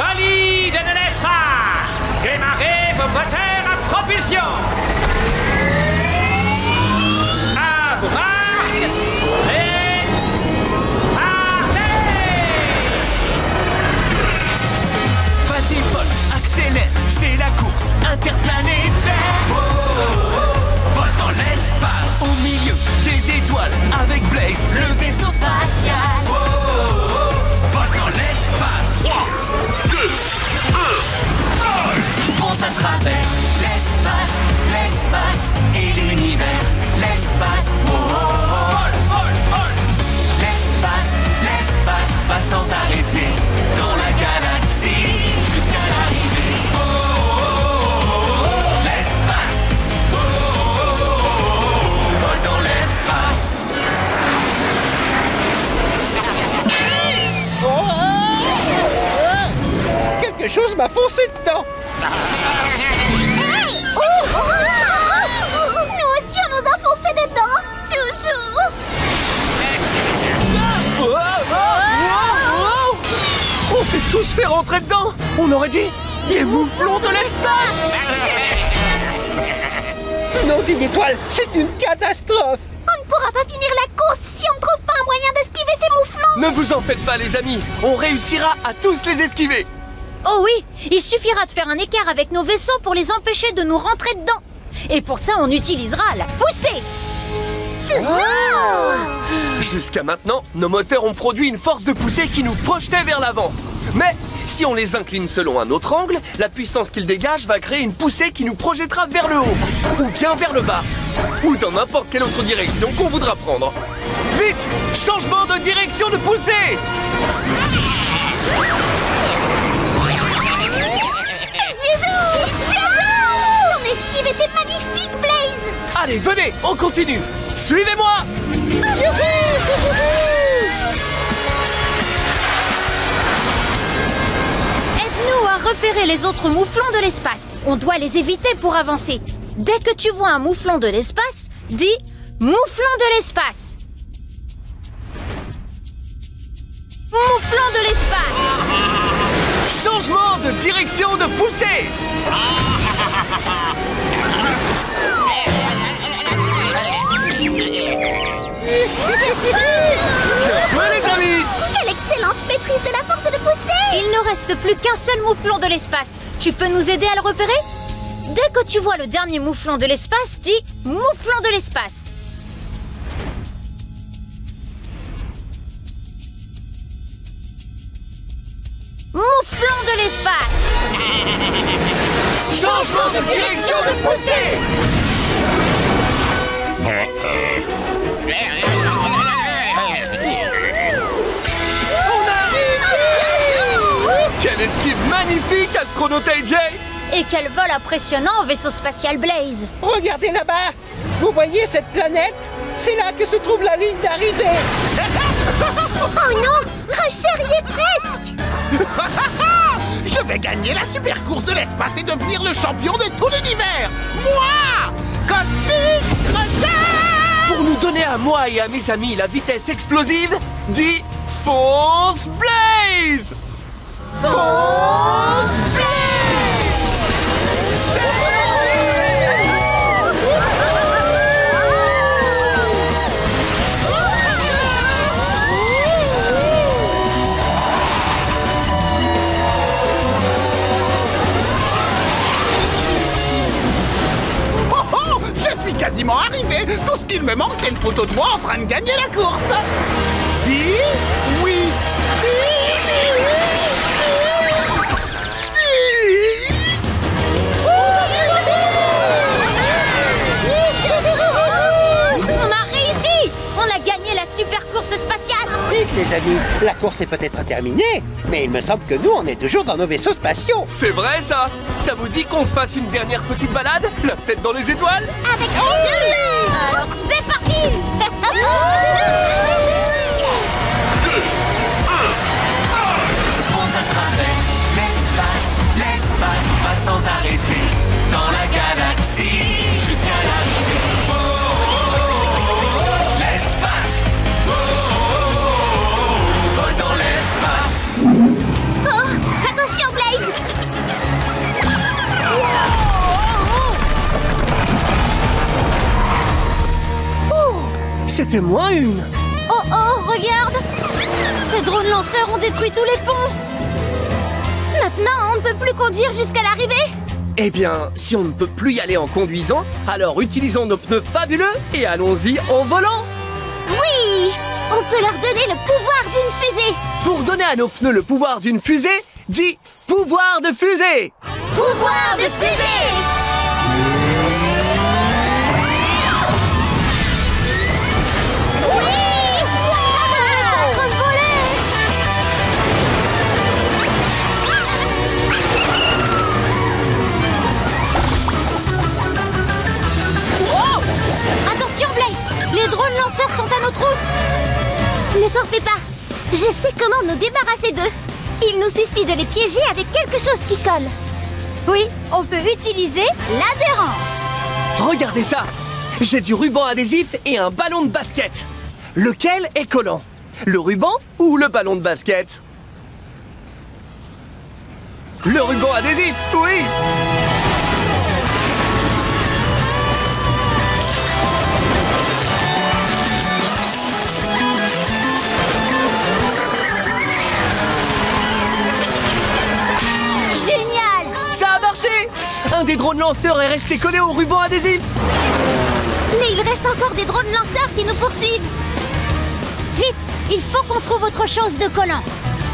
Valide de l'espace! Démarrez vos moteurs à propulsion! À vos marques! Et... partez! Vas-y, Vol, accélère, c'est la course interplanétaire. Oh, oh, oh. Vol dans l'espace, au milieu des étoiles, avec Blaze, le vaisseau spatial. Oh, oh, oh. Vol dans l'espace. 3, 2, 1, vol! Fonce à travers l'espace, l'espace et l'univers. L'espace, oh, oh, oh. Vol, vol, vol! L'espace, l'espace va sans arrêter dans la galaxie jusqu'à l'arrivée. Oh, oh, oh, oh, oh. L'espace, oh, oh, oh, oh. Vol dans l'espace. Quelque chose m'a foncé dedans. Hey! Oh! Nous aussi, on nous a foncé dedans. On s'est tous fait rentrer dedans. On aurait dit des mouflons de l'espace. Nom d'une étoile, c'est une catastrophe. On ne pourra pas finir la course si on ne trouve pas un moyen d'esquiver ces mouflons. Ne vous en faites pas, les amis. On réussira à tous les esquiver. Oh oui, il suffira de faire un écart avec nos vaisseaux pour les empêcher de nous rentrer dedans. Et pour ça, on utilisera la poussée. Jusqu'à maintenant, nos moteurs ont produit une force de poussée qui nous projetait vers l'avant. Mais si on les incline selon un autre angle, la puissance qu'ils dégagent va créer une poussée qui nous projettera vers le haut, ou bien vers le bas, ou dans n'importe quelle autre direction qu'on voudra prendre. Vite! Changement de direction de poussée! Ton esquive était magnifique, Blaze. Allez, venez, on continue! Suivez-moi! Aide-nous à repérer les autres mouflons de l'espace. On doit les éviter pour avancer. Dès que tu vois un mouflon de l'espace, dis « mouflon de l'espace ». Mouflon de l'espace. Changement de direction de poussée! Bien joué, les amis! Quelle excellente maîtrise de la force de poussée. Il ne reste plus qu'un seul mouflon de l'espace. Tu peux nous aider à le repérer? Dès que tu vois le dernier mouflon de l'espace, dis « mouflon de l'espace ». Mouflon de l'espace. Changement de direction de poussée! Quelle esquive magnifique, astronaute AJ! Et quel vol impressionnant, vaisseau spatial Blaze. Regardez là-bas. Vous voyez cette planète? C'est là que se trouve la ligne d'arrivée. Oh non, Crusher y est presque. Je vais gagner la super course de l'espace et devenir le champion de tout l'univers. Moi, Cosmic Crusher! Pour nous donner à moi et à mes amis la vitesse explosive, dis Fonce Blaze! Fonce Quasiment arrivé. Tout ce qu'il me manque, c'est une photo de moi en train de gagner la course. Dis oui, On a réussi! On a gagné la super course spatiale! Vite, les amis. La course est peut-être terminée, mais il me semble que nous, on est toujours dans nos vaisseaux spatiaux. C'est vrai, ça? Ça vous dit qu'on se fasse une dernière petite balade? La tête dans les étoiles? Avec plaisir. Alors c'est parti! Fonce à travers l'espace, l'espace va sans arrêter dans la galaxie jusqu'à l'arrivée. Oh, oh, oh, oh, l'espace, oh, oh, oh, oh, vol dans l'espace. Oh, attention, c'était moins une. Oh oh, regarde! Ces drones lanceurs ont détruit tous les ponts! Maintenant, on ne peut plus conduire jusqu'à l'arrivée. Eh bien, si on ne peut plus y aller en conduisant, alors utilisons nos pneus fabuleux et allons-y en volant. Oui! On peut leur donner le pouvoir d'une fusée. Pour donner à nos pneus le pouvoir d'une fusée, dis pouvoir de fusée. Pouvoir de fusée! Les drones lanceurs sont à nos trousses! Ne t'en fais pas. Je sais comment nous débarrasser d'eux. Il nous suffit de les piéger avec quelque chose qui colle. Oui, on peut utiliser l'adhérence. Regardez ça. J'ai du ruban adhésif et un ballon de basket. Lequel est collant? Le ruban ou le ballon de basket? Le ruban adhésif, oui. Ça a marché! Un des drones lanceurs est resté collé au ruban adhésif. Mais il reste encore des drones lanceurs qui nous poursuivent. Vite, il faut qu'on trouve autre chose de collant.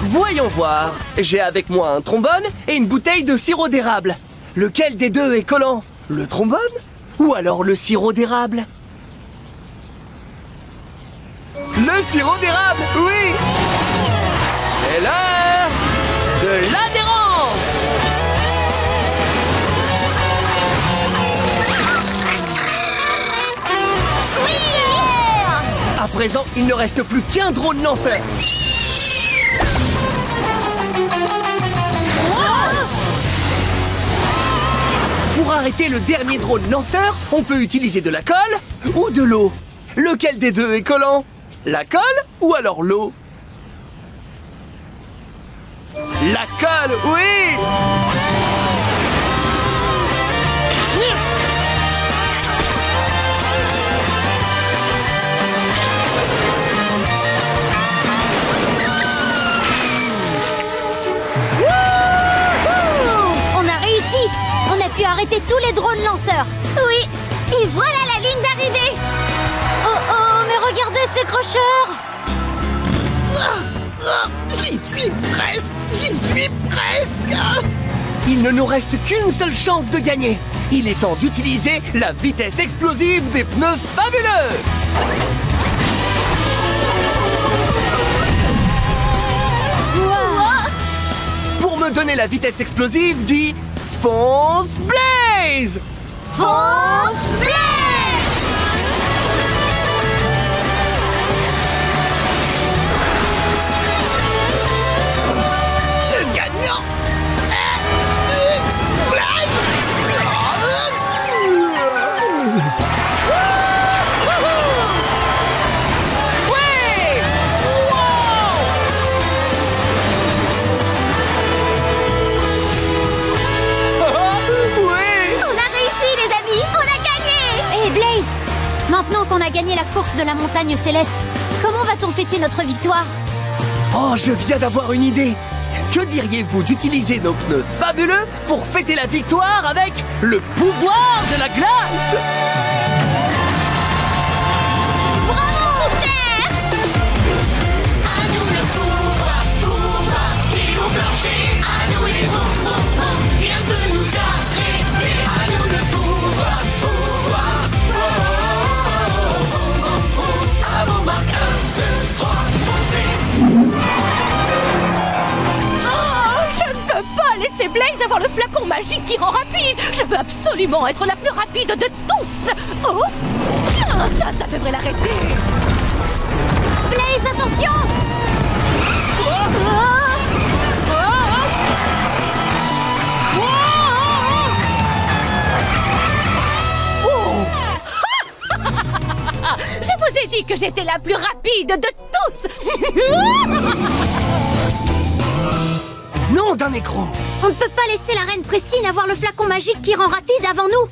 Voyons voir. J'ai avec moi un trombone et une bouteille de sirop d'érable. Lequel des deux est collant? Le trombone ou alors le sirop d'érable? Le sirop d'érable, oui! C'est l'heure de l'adhérence! À présent, il ne reste plus qu'un drone lanceur. Pour arrêter le dernier drone lanceur, on peut utiliser de la colle ou de l'eau. Lequel des deux est collant? La colle ou alors l'eau? La colle, oui! On a pu arrêter tous les drones lanceurs. Oui, et voilà la ligne d'arrivée. Oh oh, mais regardez ces crocheurs. J'y suis presque. Il ne nous reste qu'une seule chance de gagner. Il est temps d'utiliser la vitesse explosive des pneus fabuleux. Wow. Pour me donner la vitesse explosive, dis Fonce Blaze! Fonce Blaze! Le gagnant est Blaze! Ouais! Maintenant qu'on a gagné la course de la montagne céleste, comment va-t-on fêter notre victoire? Oh, je viens d'avoir une idée. Que diriez-vous d'utiliser nos pneus fabuleux pour fêter la victoire avec le pouvoir de la glace? Bravo, Super! À nous le pouvoir qui nous plancher. À nous les vroom, rien ne peut nous arrêter. À nous le pouvoir, à vos marques, 1, 2, 3, foncez. Je ne peux pas laisser Blaze avoir le flacon magique qui rend rapide. Je veux absolument être la plus rapide de tous. Oh, tiens, ça devrait l'arrêter. Blaze, attention! Je vous ai dit que j'étais la plus rapide de tous. Non, d'un écrou. On ne peut pas laisser la reine Pristine avoir le flacon magique qui rend rapide avant nous.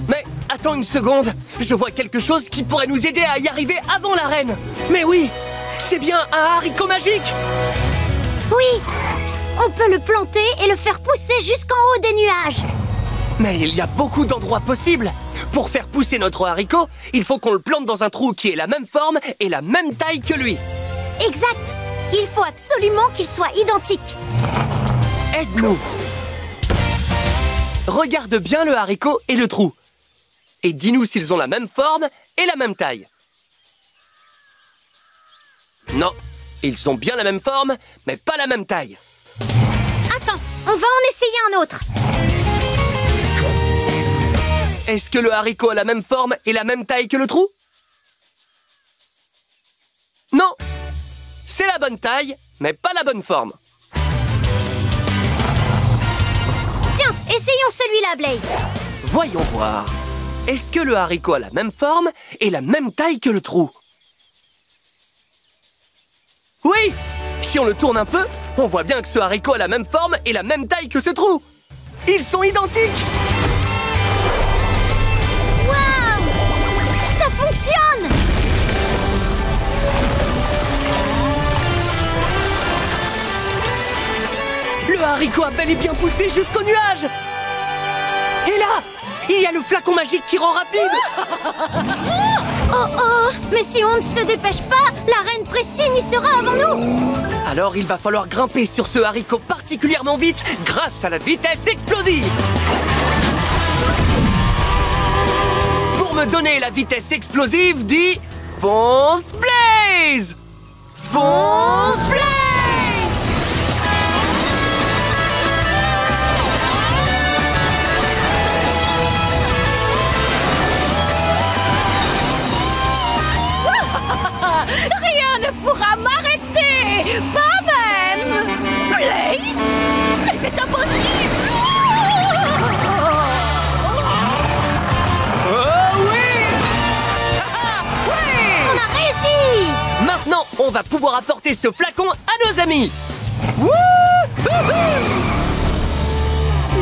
Mais attends une seconde, Je vois quelque chose qui pourrait nous aider à y arriver avant la reine. Mais oui, c'est bien un haricot magique. Oui, on peut le planter et le faire pousser jusqu'en haut des nuages. Mais il y a beaucoup d'endroits possibles. Pour faire pousser notre haricot, il faut qu'on le plante dans un trou qui ait la même forme et la même taille que lui. Exact. Il faut absolument qu'il soit identique. Aide-nous. Regarde bien le haricot et le trou. Et dis-nous s'ils ont la même forme et la même taille. Non, ils ont bien la même forme, mais pas la même taille. Attends, on va en essayer un autre. Est-ce que le haricot a la même forme et la même taille que le trou? Non, c'est la bonne taille, mais pas la bonne forme. Tiens, essayons celui-là, Blaze. Voyons voir. Est-ce que le haricot a la même forme et la même taille que le trou? Oui! Si on le tourne un peu, on voit bien que ce haricot a la même forme et la même taille que ce trou. Ils sont identiques! Waouh! Ça fonctionne! Le haricot a bel et bien poussé jusqu'au nuage! Et là, il y a le flacon magique qui rend rapide! Oh oh! Mais si on ne se dépêche pas, la reine Prestine y sera avant nous! Alors il va falloir grimper sur ce haricot particulièrement vite grâce à la vitesse explosive! Pour me donner la vitesse explosive, dis fonce Blaze! Fonce Blaze! Rien ne pourra m'arrêter! Pas même Blaze? Mais c'est impossible! Oh oui! Oui! On a réussi! Maintenant, on va pouvoir apporter ce flacon à nos amis! Wouhou!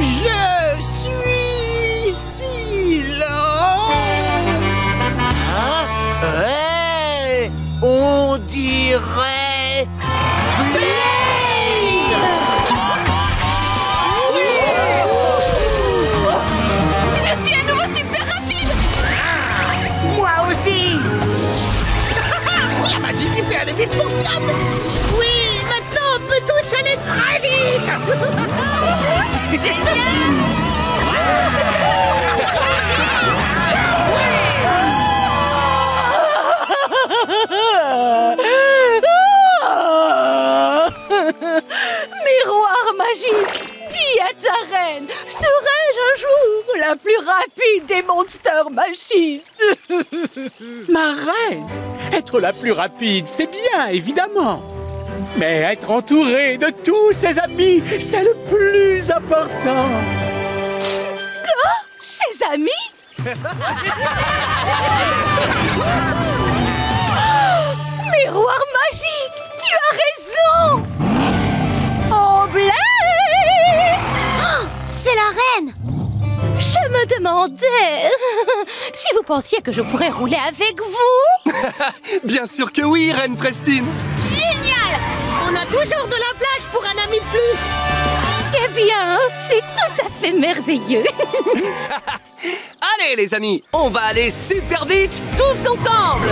Je suis si lent. Hey, on dirait Blaze. Je suis à nouveau super rapide! Moi aussi. La magie qui fait aller vite fonctionne. Oui, maintenant on peut tous aller très vite! Miroir magique, dis à ta reine, serai-je un jour la plus rapide des Monster Machines? Ma reine, être la plus rapide, c'est bien, évidemment. Mais être entouré de tous ses amis, c'est le plus important. Ses amis? Miroir magique, tu as raison! Oh Blaze! Oh, c'est la reine! Je me demandais si vous pensiez que je pourrais rouler avec vous. Bien sûr que oui, Reine Prestine! Génial! On a toujours de la place pour un ami de plus. Eh bien, c'est tout à fait merveilleux. Allez les amis, on va aller super vite tous ensemble!